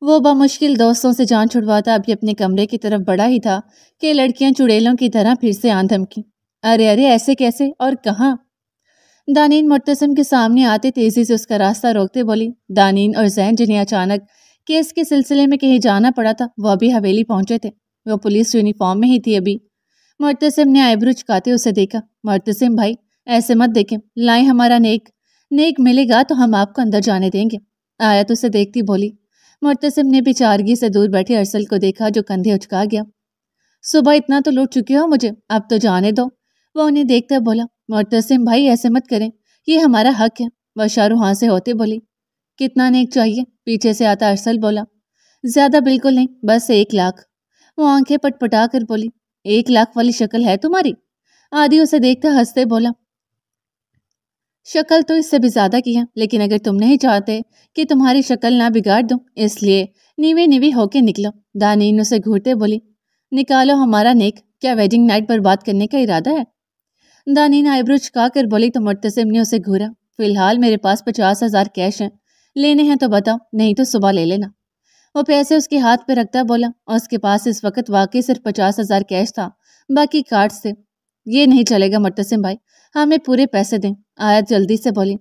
وہ بمشکل دوستوں سے جان چھڑواتا ابھی اپنے کمرے کی طرف بڑھا ہی تھا کہ لڑکیاں چڑیلوں کی طرح پھر سے آن دھمکی۔ ارے ارے ایسے کیسے اور کہاں؟ دانین مرتسم کے سامنے آتے تیزی سے اس کا راستہ روکتے بولی۔ دانین اور زین جنہیں اچانک کیس کے سلسلے میں کہیں جانا پڑا تھا وہ ابھی حویلی پہنچے تھے۔ وہ پولیس یونیفارم میں ہی تھی ابھی۔ مرتسم نے آئیبرو چکاتے اسے دیکھا۔ مرتسم بھائی ایسے مت دیکھیں، لائیں ہمارا نیک ملے گا تو ہم آپ کو اندر جانے دیں گے۔ آیت اسے دیکھتی بولی۔ مرتسم نے بھی چارگی سے دور بیٹھے ارسل کو دیکھا جو کندھے اچکا گیا۔ صبح اتنا تو لوٹ چکے ہو مجھے، اب تو جانے دو۔ وہ انہیں دیکھتا بولا۔ مرتسم بھائی ایسے مت کریں، یہ ہمارا حق ہے۔ وہ شاہ ہاں سے ہوتے بولی۔ کتنا نیک چاہیے؟ پیچھے سے آتا ارسل بولا۔ زیادہ بالکل نہیں، بس 1 لاکھ۔ وہ آنکھیں پٹ پٹا کر بولی۔ 1 لاکھ والی شکل ہے تمہاری؟ آدھی اسے دیکھتا ہنستے بولا۔ شکل تو اس سے بھی زیادہ کی ہے، لیکن اگر تم نہیں چاہتے کہ تمہاری شکل نہ بگاڑ دوں اس لیے نیوی ہو کے نکلو۔ دانین اسے گھورتے بولی۔ نکالو ہمارا نیک، کیا ویڈنگ نائٹ پر بات کرنے کا ارادہ ہے؟ دانین آئیبرو چکا کر بولی تو مرتسم نے اسے گھورا۔ فی الحال میرے پاس 50,000 کیش ہیں، لینے ہیں تو بتاؤ، نہیں تو صبح لے لینا۔ وہ پیسے اس کے ہاتھ پہ رکھتا بولا اور اس کے پاس اس وقت واقعی صرف 50,000 کیش تھا، باقی کارڈز تھے۔ یہ نہیں چلے گا مرتسم بھائی، ہمیں پورے پیسے دیں۔ آیت جلدی سے بولی۔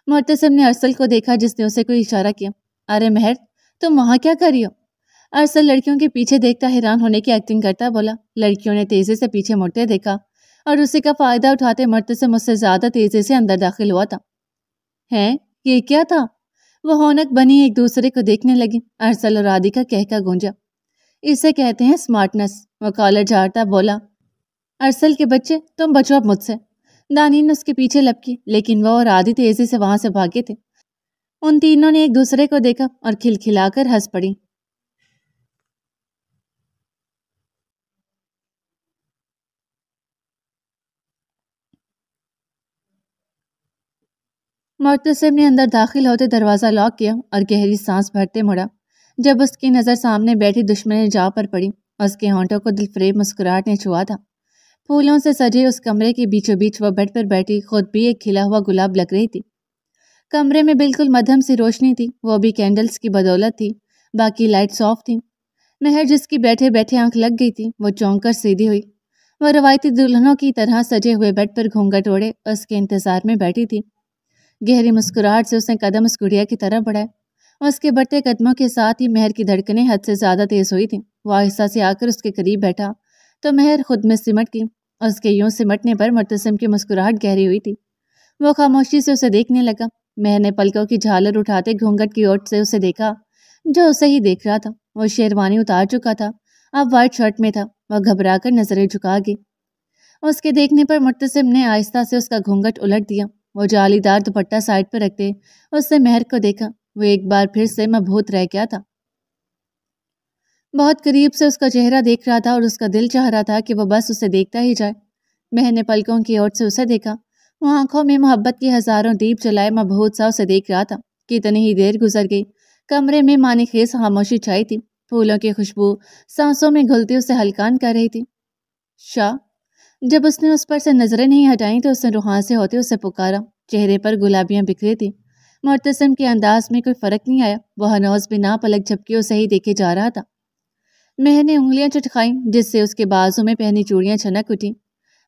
مرتسم نے ارسل کو دیکھا جس نے اسے کوئی اشارہ کیا۔ ارے مہر تم وہاں کیا کر رہی ہو؟ ارسل لڑکیوں کے پیچھے دیکھتا حیران ہونے کی ایکٹنگ کرتا بولا۔ لڑکیوں نے تیزی سے پیچھے مڑتے دیکھا اور اسی کا فائدہ اٹھاتے مرتسم اس سے زیادہ تیزی سے اندر داخل ہوا تھا۔ ہیں یہ کیا تھا؟ وہ ہونک بنی ایک دوسرے کو دیکھنے لگی۔ ارسل اور عادی کا کہکا گونجا۔ اسے کہتے ہیں سمارٹنس۔ وہ کالر جھاڑتا بولا۔ ارسل کے بچے تم بچو اب مجھ سے۔ دانین نے اس کے پیچھے لپکی، لیکن وہ اور عادی تیزی سے وہاں سے بھاگے تھے۔ ان تینوں نے ایک دوسرے کو دیکھا اور کھلکھلا کر ہنس پڑی۔ مرتسم نے اندر داخل ہوتے دروازہ لاک کیا اور گہری سانس بھرتے مڑا جب اس کی نظر سامنے بیٹھی دشمن جا پر پڑی۔ اس کے ہونٹوں کو دل فریب مسکراہٹ نے چھوا تھا۔ پھولوں سے سجے اس کمرے کے بیچوں بیچ وہ بیڈ پر بیٹھی خود بھی ایک کھلا ہوا گلاب لگ رہی تھی۔ کمرے میں بالکل مدھم سی روشنی تھی، وہ بھی کینڈلز کی بدولت تھی، باقی لائٹس آف تھیں۔ مہر جس کی بیٹھے بیٹھے آنکھ لگ گئی تھی وہ چونک کر سیدھی ہوئی۔ وہ روایتی دلہنوں کی طرح سجے ہوئے بیڈ پر گھونگھٹ اوڑھے اس کے انتظار میں بیٹھی تھی۔ گہری مسکراہٹ سے اس نے قدم اس گڑیا کی طرف بڑھائے۔ اس کے بڑھتے قدموں کے ساتھ ہی مہر کی دھڑکنیں حد سے زیادہ تیز ہوئی تھیں۔ وہ آہستہ سے آ کر اس کے قریب بیٹھا تو مہر خود میں سمٹ گئی۔ اس کے یوں سمٹنے پر مرتسم کی مسکراہٹ گہری ہوئی تھی۔ وہ خاموشی سے اسے دیکھنے لگا۔ مہر نے پلکوں کی جھالر اٹھاتے گھونگھٹ کی اوٹ سے اسے دیکھا جو اسے ہی دیکھ رہا تھا۔ وہ شیروانی اتار چکا تھا، اب وائٹ شرٹ میں تھا۔ وہ گھبرا کر نظریں جھکا گئی۔ اس کے دیکھنے پر مرتسم نے آہستہ سے اس کا گھونگھٹ الٹ دیا۔ وہ جالی دار دوپٹہ سائڈ پر رکھتے اس نے مہر کو دیکھا۔ وہ ایک بار پھر سے مبہوت رہ گیا تھا۔ بہت قریب سے اس کا چہرہ دیکھ رہا تھا اور اس کا دل چاہ رہا تھا کہ وہ بس اسے دیکھتا ہی جائے۔ مہر نے پلکوں کی اوٹ سے اسے دیکھا۔ وہ آنکھوں میں محبت کے ہزاروں دیپ جلائے مبہوت سا اسے دیکھ رہا تھا۔ کتنی ہی دیر گزر گئی، کمرے میں معنی خیز خاموشی چھائی تھی۔ پھولوں کی خوشبو سانسوں میں گھلتی اسے ہلکان کر رہی تھی۔ شاہ جب اس نے اس پر سے نظریں نہیں ہٹائیں تو اس نے روحاں سے ہوتے اسے پکارا۔ چہرے پر گلابیاں بکھری تھی۔ مرتسم کے انداز میں کوئی فرق نہیں آیا، وہ ہنوز بنا پلک جھپکے اسے ہی دیکھے جا رہا تھا۔ مہر نے انگلیاں چٹکائیں جس سے اس کے بازو میں پہنی چوڑیاں چھنک اٹھی۔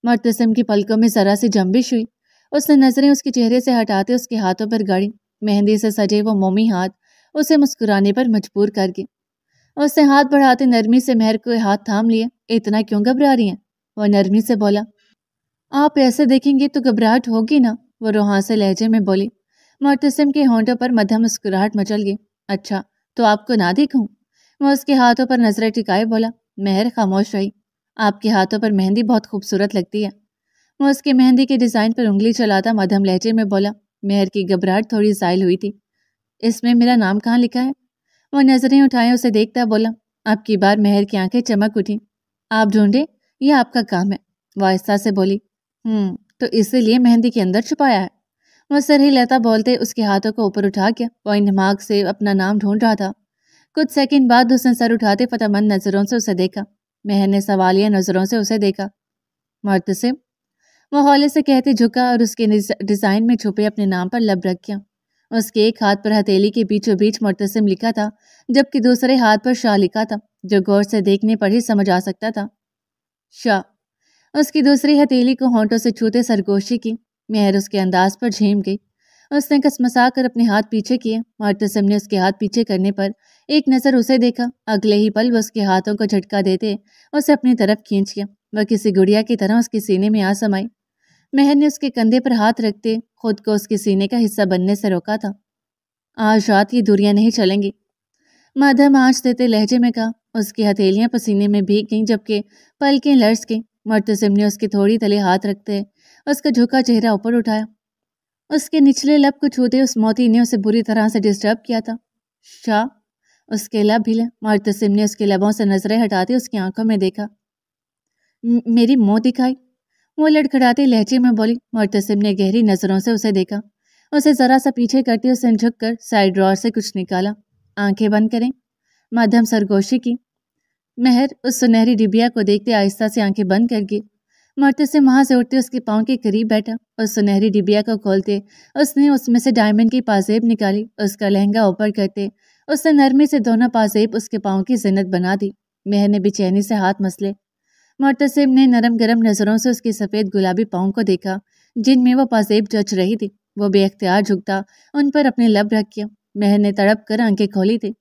مرتسم کی پلکوں میں ذرا سی جنبش ہوئی۔ اس نے نظریں اس کے چہرے سے ہٹاتے اس کے ہاتھوں پر گاڑی۔ مہندی سے سجے وہ مومی ہاتھ اسے مسکرانے پر مجبور کر گئے۔ اس نے ہاتھ بڑھاتے نرمی سے مہر کو ہاتھ تھام لیے۔ اتنا کیوں گھبرا رہی ہیں؟ وہ نرمی سے بولا۔ آپ ایسے دیکھیں گے تو گھبراہٹ ہوگی نا، وہ روحاں سے لہجے میں بولی۔ مرتسم کے ہونٹوں پر مدھم مسکراہٹ مچل گئی۔ اچھا تو آپ کو نہ دیکھوں؟ وہ اس کے ہاتھوں پر نظریں ٹکائے بولا۔ مہر خاموش رہی۔ آپ کے ہاتھوں پر مہندی بہت خوبصورت لگتی ہے۔ وہ اس کے مہندی کے ڈیزائن پر انگلی چلاتا مدھم لہجے میں بولا۔ مہر کی گھبراہٹ تھوڑی زائل ہوئی تھی۔ اس میں میرا نام کہاں لکھا ہے؟ وہ نظریں اٹھائے اسے دیکھتا بولا۔ اب کی بار مہر کی آنکھیں چمک اٹھی۔ آپ ڈھونڈے، یہ آپ کا کام ہے، وہ آہستہ سے بولی۔ تو اسی لیے مہندی کے اندر چھپایا ہے؟ وہ سر ہی لیتا بولتے اس کے ہاتھوں کو اوپر اٹھا کے وہ انہماک سے اپنا نام ڈھونڈ رہا تھا۔ کچھ سیکنڈ بعد اس نے سر اٹھاتے فتح مند نظروں سے اسے دیکھا۔ مہر نے سوالیہ نظروں سے اسے دیکھا۔ مرتسم، وہ ہولے سے کہتے جھکا اور اس کے ڈیزائن میں چھپے اپنے نام پر لب رکھ گیا۔ اس کے ایک ہاتھ پر ہتھیلی کے بیچوں بیچ معتصم لکھا تھا، جبکہ دوسرے ہاتھ پر شاہ لکھا تھا، جو غور سے دیکھنے پر ہی سمجھ آ سکتا تھا۔ شاہ۔ اس کی دوسری ہتھیلی کو ہونٹوں سے چھوتے سرگوشی کی۔ مہر اس کے انداز پر جھیم گئی۔ اس نے کسمسا کر اپنے ہاتھ پیچھے کیے۔ معتصم نے اس کے ہاتھ پیچھے کرنے پر ایک نظر اسے دیکھا۔ اگلے ہی پل وہ اس کے ہاتھوں کو جھٹکا دیتے اسے اپنی طرف کھینچ گیا۔ وہ کسی گڑیا کی طرح اس کے سینے میں آ سمائی۔ مہر نے اس کے کندھے پر ہاتھ رکھتے خود کو اس کے سینے کا حصہ بننے سے روکا تھا۔ آج رات یہ دوریاں نہیں چلیں گی، مدھم آنچ دیتے لہجے میں کہا۔ اس کی ہتھیلیاں پسینے میں بھیگ گئیں، جبکہ پلکیں لرز گئیں۔ معتصم نے اس کی تھوڑی تلے ہاتھ رکھتے اس کا جھکا چہرہ اوپر اٹھایا۔ اس کے نچلے لب کو چھوتے اس موتی نے اسے بری طرح سے ڈسٹرب کیا تھا۔ شاہ۔ اس کے لب ہلے۔ معتصم نے اس کے لبوں سے نظریں ہٹاتے اس کی آنکھوں میں دیکھا۔ میری منہ دکھائی، وہ لڑکھڑاتے لہجے میں بولی۔ معتصم نے گہری نظروں سے اسے دیکھا۔ اسے ذرا سا پیچھے کرتے اس نے جھک کر سائڈ ڈرار سے کچھ نکالا۔ آنکھیں بند کریں، مدھم سرگوشی کی۔ مہر اس سنہری ڈبیا کو دیکھتے آہستہ سے آنکھیں بند کر گئی۔ معتصم وہاں سے اٹھتے اس کے پاؤں کے قریب بیٹھا۔ اس سنہری ڈبیا کو کھولتے اس نے اس میں سے ڈائمنڈ کی پازیب نکالی۔ اس کا لہنگا اوپر کرتے اس نے نرمی سے دونوں پازیب اس کے پاؤں کی زینت بنا دی۔ مہر نے بے چینی سے ہاتھ مسلے۔ معتصم نے نرم گرم نظروں سے اس کے سفید گلابی پاؤں کو دیکھا، جن میں وہ پازیب جچ رہی تھی۔ وہ بے اختیار جھکتا ان پر اپنے لب رکھ کیا۔ مہر نے تڑپ کر آنکھیں کھولی تھی۔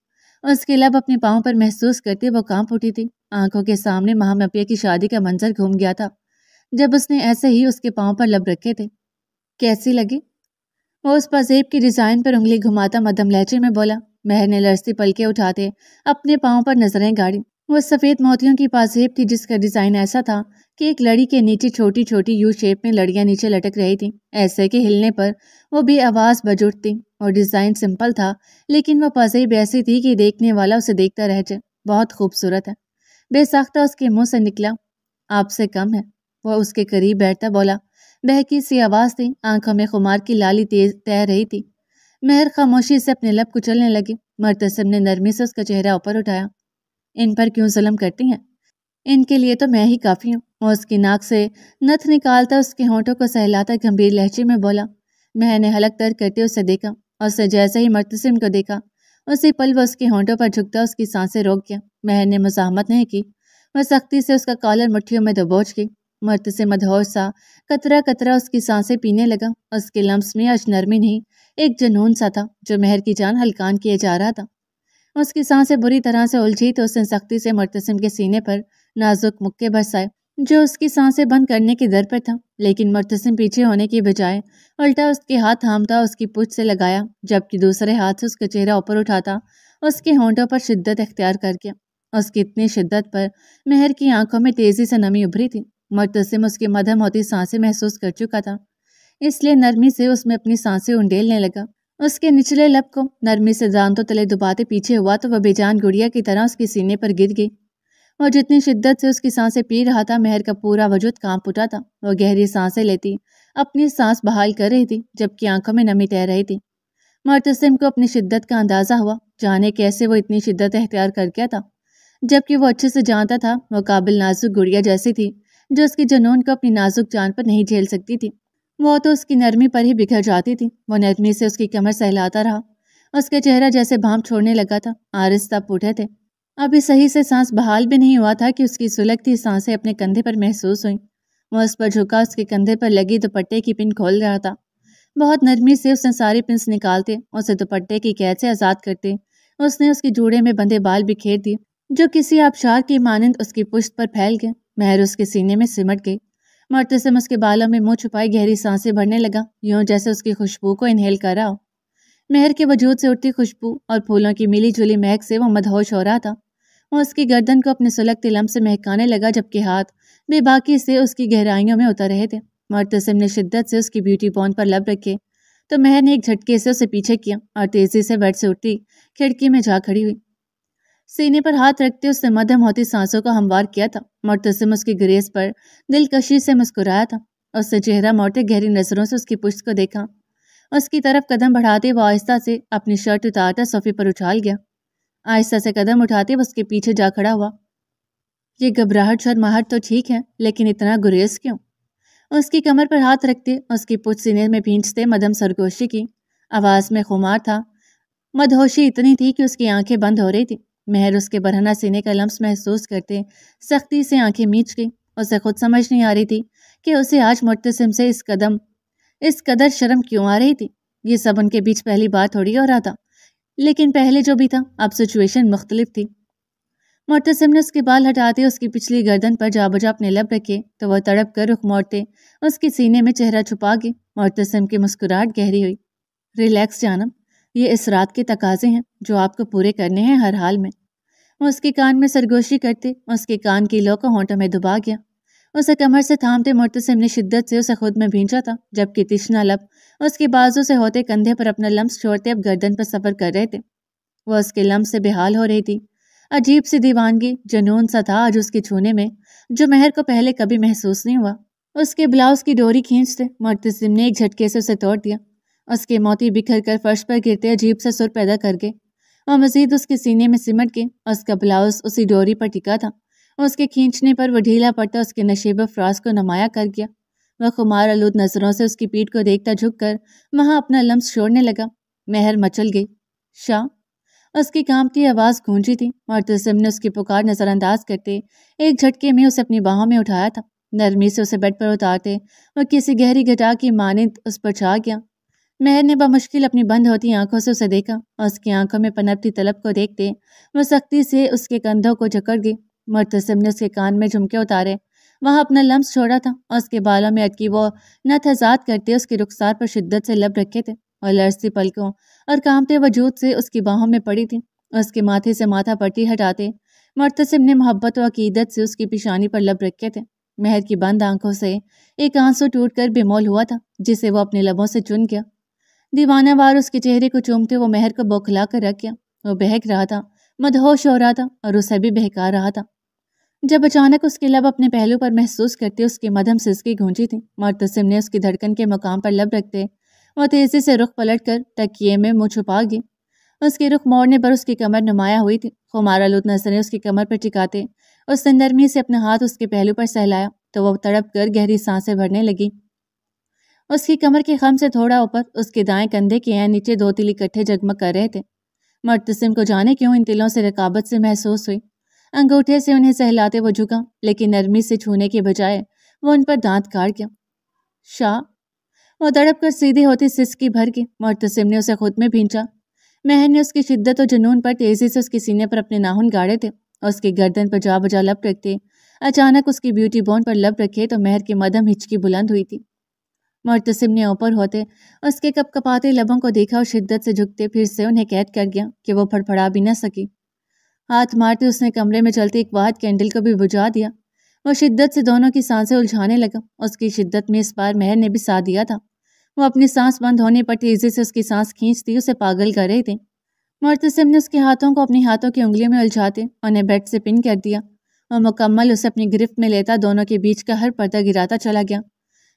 اس کے لب اپنے پاؤں پر محسوس کرتے وہ کانپ اٹھی تھی۔ آنکھوں کے سامنے محمپیا کی شادی کا منظر گھوم گیا تھا، جب اس نے ایسے ہی اس کے پاؤں پر لب رکھے تھے۔ کیسی لگی؟ وہ اس پازیب کی ڈیزائن پر انگلی گھماتا مدھم لہجے میں بولا۔ مہر نے لرزتی پلکیں اٹھاتے اپنے پاؤں پر نظریں گاڑی۔ وہ سفید موتیوں کی پازیب تھی جس کا ڈیزائن ایسا تھا کہ ایک لڑی کے نیچے چھوٹی چھوٹی یو شیپ میں لڑیاں نیچے لٹک رہی تھیں، ایسے کہ ہلنے پر وہ بے آواز بج اٹھتی۔ اور ڈیزائن سمپل تھا، لیکن وہ پازیب ایسی تھی کہ دیکھنے والا اسے دیکھتا رہ جائے۔ بہت خوبصورت ہے، بے ساختہ اس کے منہ سے نکلا۔ آپ سے کم ہے۔ وہ اس کے قریب بیٹھتا بولا۔ بہکی سی آواز تھی، آنکھوں میں خمار کی لالی تیز تہ رہی تھی۔ مہر خاموشی سے اپنے لب کچلنے لگی۔ معتصم نے نرمی سے اس کا چہرہ اوپر اٹھایا۔ ان پر کیوں ظلم کرتی ہیں؟ ان کے لیے تو میں ہی کافی ہوں۔ وہ اس کی ناک سے نتھ نکالتا اس کے ہونٹوں کو سہلاتا گمبھیر لہجے میں بولا۔ مہر نے حلق تر کرتے اسے دیکھا۔ اسے جیسے ہی معتصم کو دیکھا اسی پل وہ اس کے ہونٹوں پر جھکتا اس کی سانسیں روک گیا۔ مہر نے مزاحمت نہیں کی، وہ سختی سے اس کا کالر مٹھیوں میں دبوچ گئی۔ معتصم مدہوش سا قطرہ قطرہ اس کی سانسیں پینے لگا۔ اس کے لمس میں آج نرمی نہیں، ایک جنون سا تھا جو مہر کی جان ہلکان کیے جا رہا تھا۔ اس کی سانسیں بری طرح سے الجھی تو اس نے سختی سے معتصم کے سینے پر نازک مکے برسائے، جو اس کی سانسیں بند کرنے کی در پر تھا۔ لیکن معتصم پیچھے ہونے کی بجائے الٹا اس کے ہاتھ تھامتا اس کی پشت سے لگایا، جبکہ دوسرے ہاتھ سے اس کا چہرہ اوپر اٹھاتا اس کے ہونٹوں پر شدت اختیار کر گیا۔ اس کی اتنی شدت پر مہر کی آنکھوں میں تیزی سے نمی ابھری تھی۔ معتصم اس کی مدھم ہوتی سانسیں محسوس کر چکا تھا، اس لیے نرمی سے اس میں اپنی سانسیں انڈیلنے لگا۔ اس کے نچلے لب کو نرمی سے دانتوں تلے دباتے پیچھے ہوا تو وہ بے جان گڑیا کی طرح اس کے سینے پر گر گئی۔ وہ جتنی شدت سے اس کی سانسیں پی رہا تھا، مہر کا پورا وجود کانپ اٹھا تھا۔ وہ گہری سانسیں لیتی اپنی سانس بحال کر رہی تھی، جبکہ آنکھوں میں نمی تہ رہی تھی۔ معتصم کو اپنی شدت کا اندازہ ہوا، جانے کیسے وہ اتنی شدت اختیار کر گیا تھا، جبکہ وہ اچھے سے جانتا تھا وہ قابل نازک گڑیا جیسی تھی جو اس کی جنون کو اپنی نازک جان پر نہیں جھیل سکتی تھی۔ وہ تو اس کی نرمی پر ہی بکھر جاتی تھی۔ وہ نرمی سے اس کی کمر سہلاتا رہا۔ اس کا چہرہ جیسے بھانپ چھوڑنے لگا تھا، آہستہ پھوٹے تھے۔ ابھی صحیح سے سانس بحال بھی نہیں ہوا تھا کہ اس کی سلگتی سانسیں اپنے کندھے پر محسوس ہوئیں۔ وہ اس پر جھکا اس کے کندھے پر لگی دوپٹے کی پن کھول رہا تھا۔ بہت نرمی سے اس نے ساری پنس نکالتے اسے دوپٹے کی قید سے آزاد کرتے اس نے اس کے جوڑے میں بندھے بال بکھیر دیے، جو کسی آبشار کی مانند اس کی پشت پر پھیل گئے۔ مہر اس کے سینے میں سمٹ گئی۔ معتصم اس کے بالوں میں منہ چھپائے گہری سانسیں بھرنے لگا، یوں جیسے اس کی خوشبو کو انہیل کر رہا ہو۔ مہر کے وجود سے اٹھتی خوشبو اور پھولوں کی ملی جلی مہک سے وہ مدہوش ہو رہا تھا۔ وہ اس کی گردن کو اپنے سلگتے لمب سے مہکانے لگا، جبکہ ہاتھ بے باکی سے اس کی گہرائیوں میں اتر رہے تھے۔ معتصم نے شدت سے اس کی بیوٹی بون پر لب رکھے تو مہر نے ایک جھٹکے سے اسے پیچھے کیا اور تیزی سے بیڈ سے اٹھتی کھڑکی میں جا کھڑی ہوئی۔ سینے پر ہاتھ رکھتے اس نے مدھم ہوتی سانسوں کو ہموار کیا تھا۔ معتصم اس کی گریز پر دلکشی سے مسکرایا تھا۔ اس نے چہرہ موڑتے گہری نظروں سے اس کی پشت کو دیکھا۔ اس کی طرف قدم بڑھاتے وہ آہستہ سے اپنی شرٹ اتارتا صوفے پر اچھال گیا۔ آہستہ سے قدم اٹھاتے وہ اس کے پیچھے جا کھڑا ہوا۔ یہ گھبراہٹ شرماہٹ تو ٹھیک ہے، لیکن اتنا گریز کیوں؟ اس کی کمر پر ہاتھ رکھتے اس کی پشت سینے میں بھینچتے مدھم سرگوشی کی۔ آواز میں خمار تھا، مدہوشی اتنی تھی کہ اس کی آنکھیں بند ہو رہی تھی۔ مہر اس کے برہنہ سینے کا لمس محسوس کرتے سختی سے آنکھیں میچ گئی۔ اسے خود سمجھ نہیں آ رہی تھی کہ اسے آج معتصم سے اس قدر شرم کیوں آ رہی تھی۔ یہ سب ان کے بیچ پہلی بار تھوڑی ہو رہا تھا، لیکن پہلے جو بھی تھا اب سچویشن مختلف تھی۔ معتصم نے اس کے بال ہٹاتے اس کی پچھلی گردن پر جا بجا اپنے لب رکھے تو وہ تڑپ کر رخ موڑتے اس کے سینے میں چہرہ چھپا گئی۔ معتصم کی مسکراہٹ گہری ہوئی۔ ریلیکس جانم، یہ اس رات کے تقاضے ہیں جو آپ کو پورے کرنے ہیں ہر حال میں۔ وہ اس کے کان میں سرگوشی کرتے اس کے کان کی لو کو ہونٹوں میں دبا گیا۔ اسے کمر سے تھامتے معتصم نے شدت سے اسے خود میں بھینچا تھا، جبکہ تشنا لب اس کے بازو سے ہوتے کندھے پر اپنا لمس چھوڑتے اب گردن پر سفر کر رہے تھے۔ وہ اس کے لمس سے بحال ہو رہی تھی۔ عجیب سی دیوانگی، جنون سا تھا آج اس کے چھونے میں، جو مہر کو پہلے کبھی محسوس نہیں ہوا۔ اس کے بلاؤز کی ڈوری کھینچتے معتصم نے ایک جھٹکے سے اسے توڑ دیا۔ اس کے موتی بکھر کر فرش پر گرتے عجیب سا سر پیدا کر گئے اور مزید اس کے سینے میں سمٹ کے اس کا بلاؤز اسی ڈوری پر ٹکا تھا۔ اس کے کھینچنے پر وہ ڈھیلا پڑتا اس کے نشیب فراز کو نمایاں کر گیا۔ وہ خمار آلود نظروں سے اس کی پیٹھ کو دیکھتا جھک کر وہاں اپنا لمس چھوڑنے لگا۔ مہر مچل گئی۔ شاہ، اس کی کانپتی آواز گونجی تھی۔ معتصم نے اس کی پکار نظر انداز کرتے ایک جھٹکے میں اسے اپنی باہوں میں اٹھایا تھا۔ نرمی سے اسے بیڈ پر اتارتے وہ کسی گہری گھٹا کی مانند اس پر چھا گیا۔ مہر نے بمشکل اپنی بند ہوتی آنکھوں سے اسے دیکھا اور اس کی آنکھوں میں پنپتی طلب کو دیکھتے وہ سختی سے اس کے کندھوں کو جکڑ گئی۔ معتصم نے اس کے کان میں جھمکے اتارے، وہاں اپنا لمس چھوڑا تھا اور اس کے بالوں میں اٹکی وہ نت آزاد کرتے اس کے رخسار پر شدت سے لب رکھے تھے اور لرزتی پلکوں اور کانپتے وجود سے اس کی باہوں میں پڑی تھی۔ اس کے ماتھے سے ماتھا پٹی ہٹاتے معتصم نے محبت و عقیدت سے اس کی پیشانی پر لب رکھے تھے۔ مہر کی بند آنکھوں سے ایک آنسو ٹوٹ کر بے مول ہوا تھا جسے وہ اپنے لبوں سے چن گیا۔ دیوانہ وار اس کے چہرے کو چومتے وہ مہر کو بوکھلا کر رکھ گیا۔ وہ بہک رہا تھا، مدہوش ہو رہا تھا اور اسے بھی بہکا رہا تھا۔ جب اچانک اس کے لب اپنے پہلو پر محسوس کرتے اس کی مدھم سسکی گونجی تھی، معتصم نے اس کی دھڑکن کے مقام پر لب رکھتے وہ تیزی سے رخ پلٹ کر تکیے میں منہ چھپا گئی۔ اس کے رخ موڑنے پر اس کی کمر نمایاں ہوئی تھی۔ خمار آلود نظریں اس کی کمر پر ٹکاتے اس نے نرمی سے اپنا ہاتھ اس کے پہلو پر سہلایا تو وہ تڑپ کر گہری سانسیں بھرنے لگی۔ اس کی کمر کے خم سے تھوڑا اوپر اس کے دائیں کندھے کے عین نیچے دو تل اکٹھے جگمگ کر رہے تھے۔ معتصم کو جانے کیوں ان تلوں سے رقابت سے محسوس ہوئی۔ انگوٹھے سے انہیں سہلاتے وہ جھکا، لیکن نرمی سے چھونے کے بجائے وہ ان پر دانت کاٹ گیا۔ شاہ، وہ تڑپ کر سیدھی ہوتی سسکی بھر گئی۔ معتصم نے اسے خود میں بھینچا۔ مہر نے اس کی شدت و جنون پر تیزی سے اس کے سینے پر اپنے ناخن گاڑے تھے اور اس کی گردن پر جا بجا لب رکھتے اچانک اس کی بیوٹی بون پر لب رکھے تو مہر کی مدھم ہچکی بلند ہوئی تھی۔ معتصم نے اوپر ہوتے اس کے کپ کپاتے لبوں کو دیکھا اور شدت سے جھکتے پھر سے انہیں قید کر گیا کہ وہ پھڑپڑا بھی نہ سکی۔ ہاتھ مارتے اس نے کمرے میں چلتے ایک واحد کینڈل کو بھی بجھا دیا۔ وہ شدت سے دونوں کی سانسیں الجھانے لگا۔ اس کی شدت میں اس بار مہر نے بھی ساتھ دیا تھا۔ وہ اپنی سانس بند ہونے پر تیزی سے اس کی سانس کھینچتی اسے پاگل کر رہے تھے۔ معتصم نے اس کے ہاتھوں کو اپنی ہاتھوں کی انگلیوں میں الجھاتے انہیں بیڈ سے پن کر دیا۔ وہ مکمل اسے اپنی گرفت میں لیتا دونوں کے بیچ کا ہر پردہ گراتا چلا گیا۔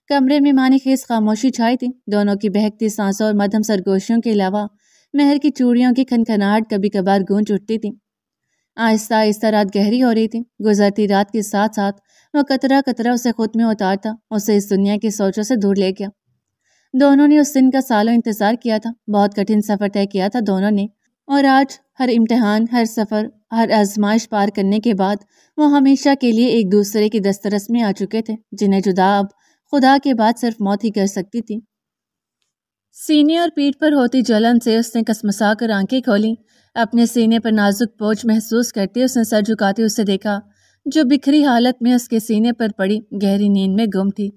کمرے میں معنی خیز خاموشی چھائی تھی۔ دونوں کی بہکتی سانسوں اور مدھم سرگوشیوں کے علاوہ مہر کی چوڑیوں کی کھنکھناہٹ کبھی کبھار گونج اٹھتی تھی۔ آہستہ آہستہ رات گہری ہو رہی تھی۔ گزرتی رات کے ساتھ ساتھ وہ قطرہ قطرہ اسے خود میں اتارتا، اسے اس دنیا کی سوچوں سے دور لے گیا۔ دونوں نے اس دن کا سالوں انتظار کیا تھا۔ بہت کٹھن سفر طے کیا تھا دونوں نے، اور آج ہر امتحان، ہر سفر، ہر آزمائش پار کرنے کے بعد وہ ہمیشہ کے لیے ایک دوسرے کی دسترس میں آ چکے تھے، جنہیں جدا اب خدا کے بعد صرف موت ہی کر سکتی تھی۔ سینے اور پیٹھ پر ہوتی جلن سے اس نے کسمسا کر آنکھیں کھولیں۔ اپنے سینے پر نازک بوجھ محسوس کرتے اس نے سر جھکاتے اسے دیکھا، جو بکھری حالت میں اس کے سینے پر پڑی گہری نیند میں گم تھی۔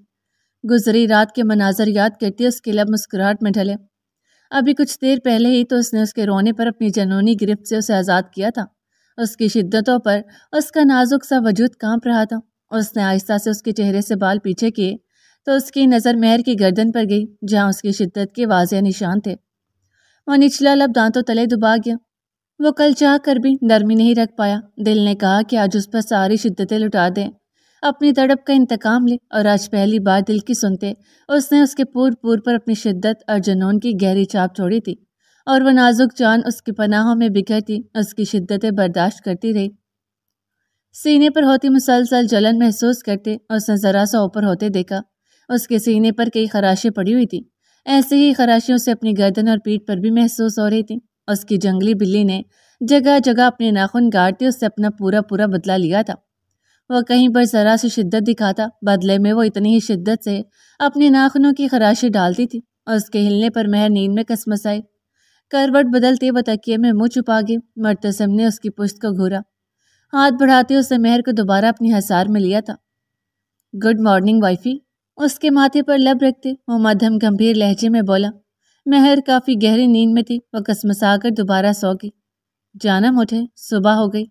گزری رات کے مناظر یاد کرتے اس کے لب مسکراہٹ میں ڈھلے۔ ابھی کچھ دیر پہلے ہی تو اس نے اس کے رونے پر اپنی جنونی گرفت سے اسے آزاد کیا تھا۔ اس کی شدتوں پر اس کا نازک سا وجود کانپ رہا تھا۔ اس نے آہستہ سے اس کے چہرے سے بال پیچھے کیے تو اس کی نظر مہر کی گردن پر گئی، جہاں اس کی شدت کے واضح نشان تھے۔ وہ نچلا لب دانتوں تلے دبا گیا۔ وہ کل چاہ کر بھی نرمی نہیں رکھ پایا۔ دل نے کہا کہ آج اس پر ساری شدتیں لٹا دیں، اپنی تڑپ کا انتقام لے، اور آج پہلی بار دل کی سنتے اس نے اس کے پور پر اپنی شدت اور جنون کی گہری چھاپ چھوڑی تھی، اور وہ نازک جان اس کی پناہوں میں بکھرتی اس کی شدتیں برداشت کرتی رہی۔ سینے پر ہوتی مسلسل جلن محسوس کرتے اس نے ذرا سا اوپر ہوتے دیکھا۔ اس کے سینے پر کئی خراشیں پڑی ہوئی تھی، ایسے ہی خراشیوں سے اپنی گردن اور پیٹھ پر بھی محسوس ہو رہی تھی۔ اس کی جنگلی بلی نے جگہ جگہ اپنے ناخن کاٹتے اس سے اپنا پورا بدلہ لیا تھا۔ وہ کہیں پر ذرا سی شدت دکھاتا، بدلے میں وہ اتنی ہی شدت سے اپنے ناخنوں کی خراشی ڈالتی تھی، اور اس کے ہلنے پر مہر نیند میں کسمسائی۔ کروٹ بدلتے وہ تکیے میں منہ چھپا گئی۔ مرتسم نے اس کی پشت کو گھورا، ہاتھ بڑھاتے اسے مہر کو دوبارہ اپنی حصار میں لیا تھا۔ گڈ مارننگ وائفی، اس کے ماتھے پر لب رکھتے وہ مدھم گمبھیر لہجے میں بولا۔ مہر کافی گہری نیند میں تھی، وہ کسمسا کر دوبارہ سو گئی۔ جانم اٹھے، صبح ہو گئی۔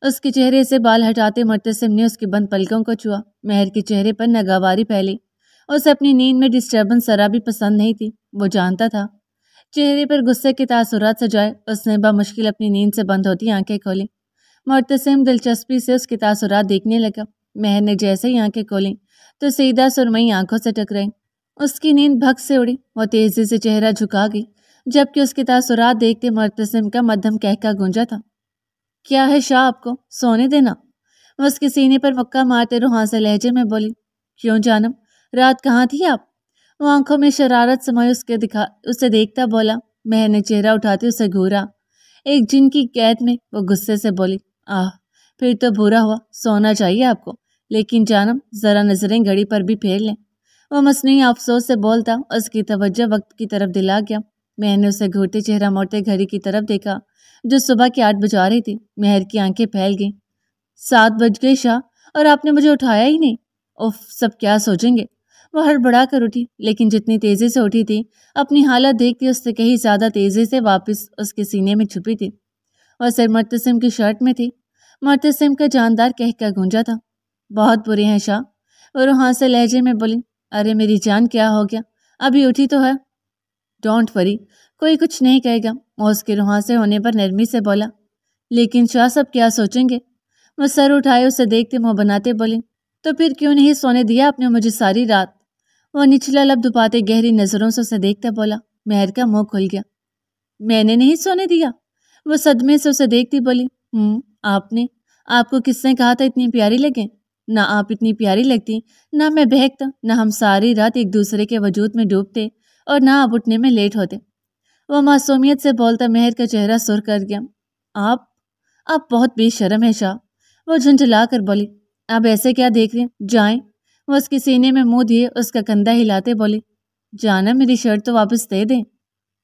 اس کے چہرے سے بال ہٹاتے مرتسم نے اس کی بند پلکوں کو چھوا۔ مہر کے چہرے پر ناگواری پھیلی۔ اسے اپنی نیند میں ڈسٹربنس ذرا بھی پسند نہیں تھی۔ وہ جانتا تھا چہرے پر غصے کے تاثرات سجائے۔ اس نے بمشکل اپنی نیند سے بند ہوتی آنکھیں کھولیں۔ مرتسم دلچسپی سے اس کے تاثرات دیکھنے لگا۔ مہر نے جیسے ہی آنکھیں کھولیں تو سیدھا سرمئی آنکھوں سے ٹکرائی۔ اس کی نیند بھگ سے اڑی۔ وہ تیزی سے چہرہ جھکا گئی، جبکہ اس کے تاثرات دیکھتے مرتسم کا مدھم کہکا گونجا تھا۔ کیا ہے شاہ، آپ کو سونے دینا؟ وہ اس کے سینے پر مکہ مارتے روحاں لہجے میں بولی۔ کیوں جانم، رات کہاں تھی آپ؟ وہ آنکھوں میں شرارت سمائے اسے دیکھتا بولا۔ مہر نے چہرہ اٹھاتے اسے گھورا۔ ایک جن کی قید میں وہ غصے سے بولی۔ پھر تو برا ہوا، سونا چاہیے آپ کو، لیکن جانم ذرا نظریں گھڑی پر بھی پھیر لیں۔ وہ مصنوعی افسوس سے بولتا، اس کی توجہ وقت کی طرف دلا گیا۔ مہر نے اسے گھورتے چہرہ موڑتے گھڑی کی طرف دیکھا جو صبح کی 8 بجا رہی تھی۔ مہر کی آنکھیں پھیل گئیں۔ 7 بج گئے شاہ، اور آپ نے مجھے اٹھایا ہی نہیں۔ اوف، سب کیا سوچیں گے؟ وہ ہڑبڑا کر اٹھی، لیکن جتنی تیزی سے اٹھی تھی اپنی حالت دیکھتی اس سے کہیں زیادہ تیزی سے واپس اس کے سینے میں چھپی تھی۔ وہ سر مرتسم کی شرٹ میں تھی۔ مرتسم کا جاندار کہکا گونجا تھا۔ بہت برے ہیں شاہ، وہ روحاں سے لہجے میں بولی۔ ارے میری جان، کیا ہو گیا؟ ابھی اٹھی تو ہے۔ ڈونٹ وری، کوئی کچھ نہیں کہے گا، وہ اس کے روحاں سے ہونے پر نرمی سے بولا۔ لیکن شاہ، سب کیا سوچیں گے؟ وہ سر اٹھائے اسے دیکھتے منہ بناتے بولی۔ تو پھر کیوں نہیں سونے دیا آپ نے مجھے ساری رات؟ وہ نچلا لب دباتے گہری نظروں سے اسے دیکھتا بولا۔ مہر کا منہ کھل گیا۔ میں نے نہیں سونے دیا؟ وہ صدمے سے اسے دیکھتی بولی۔ آپ نے؟ آپ کو کس نے کہا تھا اتنی پیاری لگیں؟ نہ آپ اتنی پیاری لگتی، نہ میں بہکتا، نہ ہم ساری رات ایک دوسرے کے وجود میں ڈوبتے، اور نہ آپ اٹھنے میں لیٹ ہوتے۔ وہ معصومیت سے بولتا مہر کا چہرہ سرخ کر گیا۔ آپ بہت بے شرم ہے شاہ، وہ جھنجھلا کر بولی۔ اب ایسے کیا دیکھ رہے ہیں؟ جائیں۔ وہ اس کے سینے میں منہ دیے اس کا کندھا ہلاتے بولی۔ جانا، میری شرٹ تو واپس دے دیں،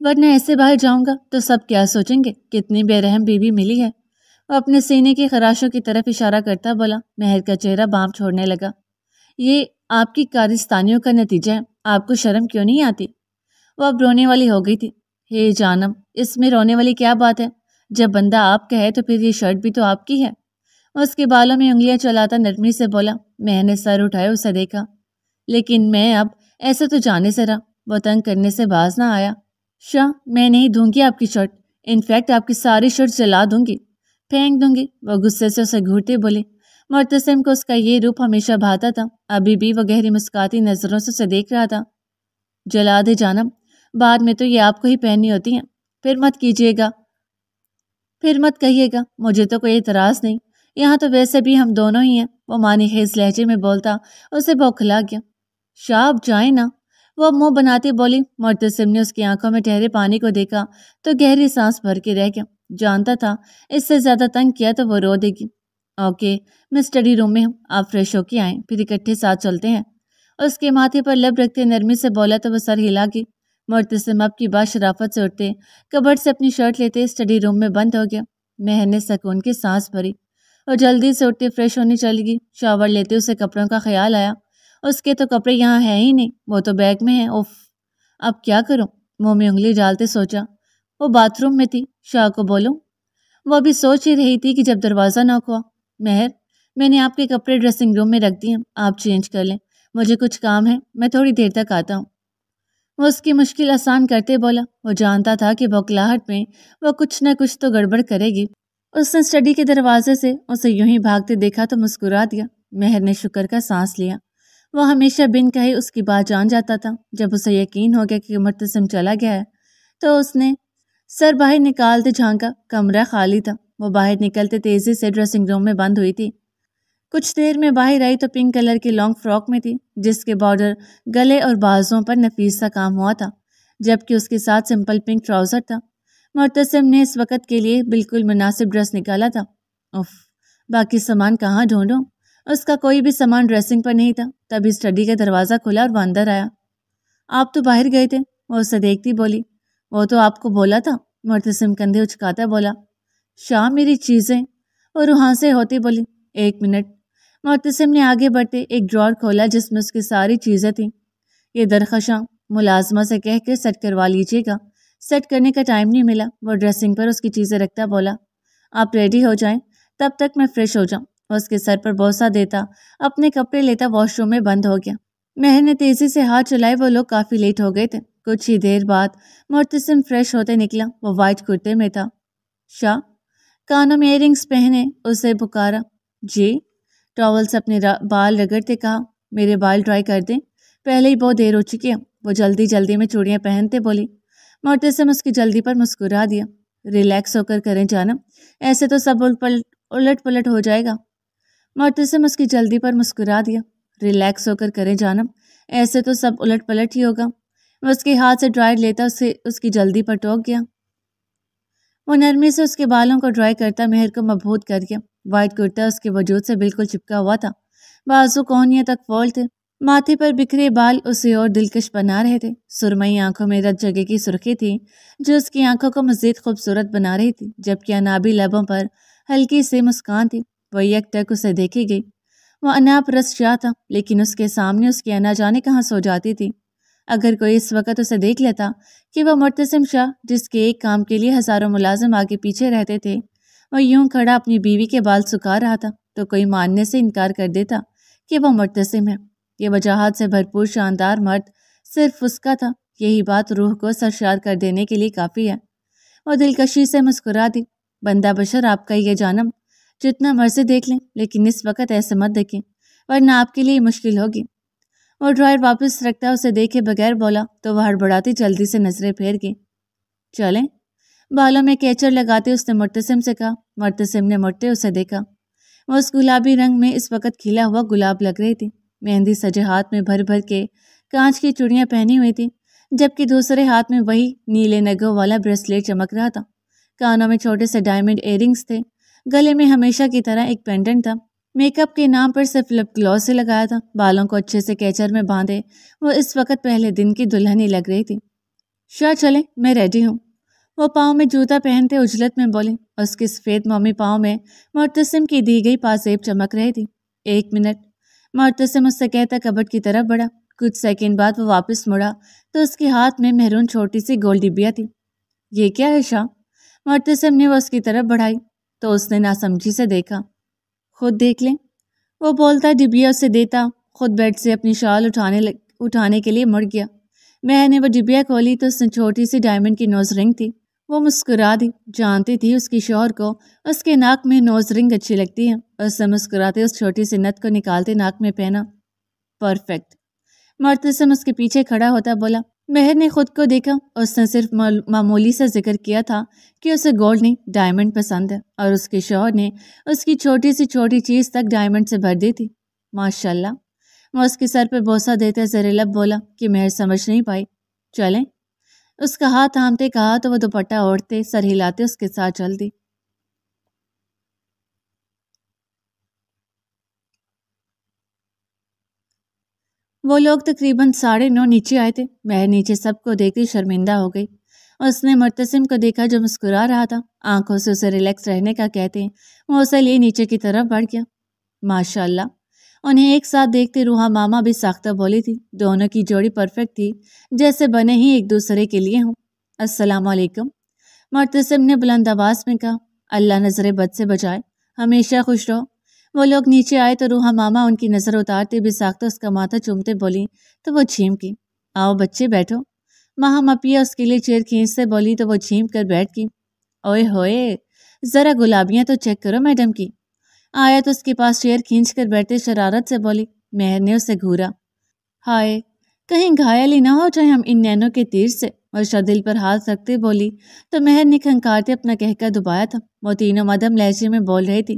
ورنہ ایسے باہر جاؤں گا تو سب کیا سوچیں گے؟ کتنی بے رحم بیوی ملی ہے۔ وہ اپنے سینے کی خراشوں کی طرف اشارہ کرتا بولا۔ مہر کا چہرہ بام چھوڑنے لگا۔ یہ آپ کی کارستانیوں کا نتیجہ ہے، آپ کو شرم کیوں نہیں آتی؟ وہ اب رونے والی ہو گئی تھی۔ ہے جانم، اس میں رونے والی کیا بات ہے؟ جب بندہ آپ کا ہے تو پھر یہ شرٹ بھی تو آپ کی ہے۔ وہ اس کے بالوں میں انگلیاں چلاتا نرمی سے بولا۔ میں نے سر اٹھائے اسے دیکھا۔ لیکن میں اب ایسے تو جانے سے رہا۔ وہ تنگ کرنے سے باز نہ آیا۔ شاہ، میں نہیں دوں گی آپ کی شرٹ، انفیکٹ آپ کی ساری شرٹ جلا دوں گی، پھینک دوں گی۔ وہ غصے سے اسے گھورتے بولے۔ مرتسم کو اس کا یہ روپ ہمیشہ بھاتا تھا۔ ابھی بھی وہ گہری مسکاتی نظروں سے اسے دیکھ رہا تھا۔ جلا دے جانم، بعد میں تو یہ آپ کو ہی پہننی ہوتی ہیں، پھر مت کہیے گا، مجھے تو کوئی اعتراض نہیں، یہاں تو ویسے بھی ہم دونوں ہی ہیں۔ وہ معنی خیز لہجے میں بولتا اسے بوکھلا گیا۔ شاہ، آپ جائیں نا، وہ منہ بناتے بولی۔ مرتسم نے اس کی آنکھوں میں ٹھہرے پانی کو دیکھا تو گہری سانس بھر کے رہ گیا۔ جانتا تھا اس سے زیادہ تنگ کیا تو وہ رو دے گی۔ اوکے، میں اسٹڈی روم میں ہوں، آپ فریش ہو کے آئیں، پھر اکٹھے ساتھ چلتے ہیں۔ اس کے ماتھے پر لب رکھتے نرمی سے بولا تو وہ سر ہلا گئی۔ مرتسم اب کی بات شرافت سے اٹھتے کبرڈ سے اپنی شرٹ لیتے اسٹڈی روم میں بند ہو گیا۔ مہر نے سکون کی سانس بھری اور جلدی سے اٹھتے فریش ہونے چلی گئی۔ شاور لیتے اسے کپڑوں کا خیال آیا، اس کے تو کپڑے یہاں ہیں ہی نہیں، وہ تو بیگ میں ہیں۔ اوف، اب کیا کروں؟ منہ میں انگلی ڈالتے سوچا۔ وہ باتھ روم میں تھی، شاہ کو بولوں؟ وہ ابھی سوچ ہی رہی تھی کہ جب دروازہ نوک ہوا۔ مہر، میں نے آپ کے کپڑے ڈریسنگ روم میں رکھ دیے، آپ چینج کر لیں، مجھے کچھ کام ہے، میں تھوڑی دیر تک آتا ہوں۔ وہ اس کی مشکل آسان کرتے بولا۔ وہ جانتا تھا کہ بوکھلاہٹ میں وہ کچھ نہ کچھ تو گڑبڑ کرے گی۔ اس نے اسٹڈی کے دروازے سے اسے یوں ہی بھاگتے دیکھا تو مسکرا دیا۔ مہر نے شکر کا سانس لیا۔ وہ ہمیشہ بن کہے اس کی بات جان جاتا تھا۔ جب اسے یقین ہو گیا کہ مرتسم چلا گیا ہے تو اس نے سر باہر نکالتے جھانکا، کمرہ خالی تھا۔ وہ باہر نکلتے تیزی سے ڈریسنگ روم میں بند ہوئی تھی۔ کچھ دیر میں باہر آئی تو پنک کلر کی لانگ فراک میں تھی، جس کے بارڈر گلے اور بازوں پر نفیس سا کام ہوا تھا، جبکہ اس کے ساتھ سمپل پنک ٹراؤزر تھا۔ معتصم نے اس وقت کے لیے بالکل مناسب ڈریس نکالا تھا۔ اف، باقی سامان کہاں ڈھونڈوں؟ اس کا کوئی بھی سامان ڈریسنگ پر نہیں تھا۔ تبھی اسٹڈی کا دروازہ کھلا اور وہ اندر آیا۔ آپ تو باہر گئے تھے، وہ اسے دیکھتی بولی۔ وہ تو آپ کو بولا تھا، معتصم کندھے اچکاتا بولا۔ شاہ میری چیزیں، اور وہاں سے ہوتی بولی۔ ایک منٹ۔ معتصم نے آگے بڑھتے ایک ڈرار کھولا جس میں اس کی ساری چیزیں تھیں۔ یہ درخشاں ملازمہ سے کہہ کے سیٹ کروا لیجیے گا۔ سیٹ کرنے کا ٹائم نہیں ملا۔ وہ ڈریسنگ پر اس کی چیزیں رکھتا بولا۔ آپ ریڈی ہو جائیں، تب تک میں فریش ہو جاؤں۔ اس کے سر پر بوسہ دیتا اپنے کپڑے لیتا واش روم میں بند ہو گیا۔ مہر نے تیزی سے ہاتھ چلائے۔ وہ لوگ کافی لیٹ ہو گئے تھے۔ کچھ ہی دیر بعد معتصم فریش ہوتے نکلا۔ وہ وائٹ کرتے میں تھا۔ شاہ، کانوں میں ایئرنگز پہنے اسے پکارا۔ جی؟ ٹاول سے اپنے بال رگڑتے کہا۔ میرے بال ڈرائی کر دیں، پہلے ہی بہت دیر ہو چکی ہے۔ وہ جلدی جلدی میں چوڑیاں پہنتے بولی۔ معتصم اس کی جلدی پر مسکرا دیا۔ ریلیکس ہو کر کریں جانب، ایسے تو سب الٹ پلٹ ہو جائے گا۔ معتصم اس کی جلدی پر مسکرا دیا۔ ریلیکس ہو کر کریں جانب، ایسے تو سب الٹ پلٹ ہی ہوگا۔ وہ اس کے ہاتھ سے ڈرائر لیتا اس کی جلدی پر ٹوک گیا۔ وہ نرمی سے اس کے بالوں کو ڈرائی کرتا مہر کو مبہوت کر گیا۔ وائٹ کرتا اس کے وجود سے بالکل چپکا ہوا تھا۔ بازو کونیوں تک فول تھے۔ ماتھے پر بکھرے بال اسے اور دلکش بنا رہے تھے۔ سرمئی آنکھوں میں رت جگہ کی سرخی تھی جو اس کی آنکھوں کو مزید خوبصورت بنا رہی تھی، جبکہ انابی لبوں پر ہلکی سی مسکان تھی۔ وہ یک ٹک اسے دیکھی گئی۔ وہ اناپ رس شاہ تھا، لیکن اس کے سامنے اس کی انا جانے کہاں سو جاتی تھی۔ اگر کوئی اس وقت اسے دیکھ لیتا کہ وہ معتصم شاہ، جس کے ایک کام کے لیے ہزاروں ملازم آگے پیچھے رہتے تھے، وہ یوں کھڑا اپنی بیوی کے بال سکھا رہا تھا، تو کوئی ماننے سے انکار کر دیتا کہ وہ معتصم ہے۔ یہ وجاہت سے بھرپور شاندار مرد صرف اس کا تھا۔ یہی بات روح کو سرشار کر دینے کے لیے کافی ہے۔ وہ دلکشی سے مسکرا دی۔ بندہ بشر آپ کا یہ جانم جتنا مرضی دیکھ لیں، لیکن اس وقت ایسے مت دیکھیں، ورنہ آپ کے لیے مشکل ہوگی۔ وہ ڈرائر واپس رکھتا اسے دیکھے بغیر بولا تو وہ ہڑبڑاتی جلدی سے نظریں پھیر گئی۔ چلیں؟ بالوں میں کیچر لگاتے اس نے معتصم سے کہا۔ معتصم نے مڑتے اسے دیکھا۔ وہ اس گلابی رنگ میں اس وقت کھلا ہوا گلاب لگ رہی تھی۔ مہندی سجے ہاتھ میں بھر بھر کے کانچ کی چوڑیاں پہنی ہوئی تھی، جبکہ دوسرے ہاتھ میں وہی نیلے نگوں والا بریسلیٹ چمک رہا تھا۔ کانوں میں چھوٹے سے ڈائمنڈ ایئرنگز تھے۔ گلے میں ہمیشہ کی طرح ایک پینڈنٹ تھا۔ میک اپ کے نام پر صرف لپ گلوس سے لگایا تھا۔ بالوں کو اچھے سے کیچر میں باندھے وہ اس وقت پہلے دن کی دلہن ہی لگ رہی تھی۔ شاہ چلیں، میں ریڈی ہوں۔ وہ پاؤں میں جوتا پہنتے اجلت میں بولے۔ اس کی سفید مومی پاؤں میں معتصم کی دی گئی پاسیب چمک رہی تھی۔ ایک منٹ، معتصم اس سے کہتا کبٹ کی طرف بڑھا۔ کچھ سیکنڈ بعد وہ واپس مڑا تو اس کے ہاتھ میں مہرون چھوٹی سی گول ڈبیا تھی۔ یہ کیا ہے شاہ؟ معتصم نے وہ اس کی طرف بڑھائی تو اس نے ناسمجھی سے دیکھا۔ خود دیکھ لیں، وہ بولتا ڈبیا اسے دیتا خود بیڈ سے اپنی شال اٹھانے کے لیے مڑ گیا۔ مہر نے وہ ڈبیا کھولی تو اس نے چھوٹی سی ڈائمنڈ کی نوز رنگ تھی۔ وہ مسکرا دی، جانتی تھی اس کی شوہر کو اس کے ناک میں نوز رنگ اچھی لگتی ہے۔ اس سے مسکراتے اس چھوٹی سی نت کو نکالتے ناک میں پہنا۔ پرفیکٹ۔ معتصم اس کے پیچھے کھڑا ہوتا بولا۔ مہر نے خود کو دیکھا۔ اس نے صرف معمولی سے ذکر کیا تھا کہ اسے گولڈ نہیں ڈائمنڈ پسند ہے، اور اس کے شوہر نے اس کی چھوٹی سی چھوٹی چیز تک ڈائمنڈ سے بھر دی تھی۔ ماشاءاللہ۔ وہ اس کے سر پہ بوسہ دیتے زیر لب بولا کہ مہر سمجھ نہیں پائی۔ چلیں؟ اس کا ہاتھ تھامتے کہا تو وہ دوپٹہ اوڑھتے سر ہلاتے اس کے ساتھ چل دی۔ وہ لوگ تقریباً 9:30 نیچے آئے تھے۔ مہر نیچے سب کو دیکھتی شرمندہ ہو گئی۔ اس نے معتصم کو دیکھا جو مسکرا رہا تھا، آنکھوں سے اسے ریلیکس رہنے کا کہتے وہ اسے لیے نیچے کی طرف بڑھ گیا۔ ماشاءاللہ۔ انہیں ایک ساتھ دیکھتے روحا ماما بھی ساختہ بولی تھی۔ دونوں کی جوڑی پرفیکٹ تھی، جیسے بنے ہی ایک دوسرے کے لیے ہوں۔ السلام علیکم، معتصم نے بلند آواز میں کہا۔ اللہ نظر بد سے بچائے، ہمیشہ خوش رہو۔ وہ لوگ نیچے آئے تو روحا ماما ان کی نظر اتارتے بھی ساختہ اس کا ماتھا چومتے بولی تو وہ چھیم کی۔ آؤ بچے بیٹھو۔ ماں مپیا اس کے لیے چیئر کھینچتے بولی تو وہ چھیم کر بیٹھ گئی۔ اوئے ہوئے، ذرا گلابیاں تو چیک کرو میڈم کی۔ آیا تو اس کے پاس چیئر کھینچ کر بیٹھتے شرارت سے بولی۔ مہر نے اسے گھورا۔ ہائے، کہیں گھائل ہی نہ ہو جائیں ہم ان نینوں کے تیر سے، ورشا دل پر ہاتھ رکھتے بولی تو مہر نے کھنکارتے اپنا کہکہ دبایا تھا۔ وہ تینوں مدھم لہجے میں بول رہی تھی۔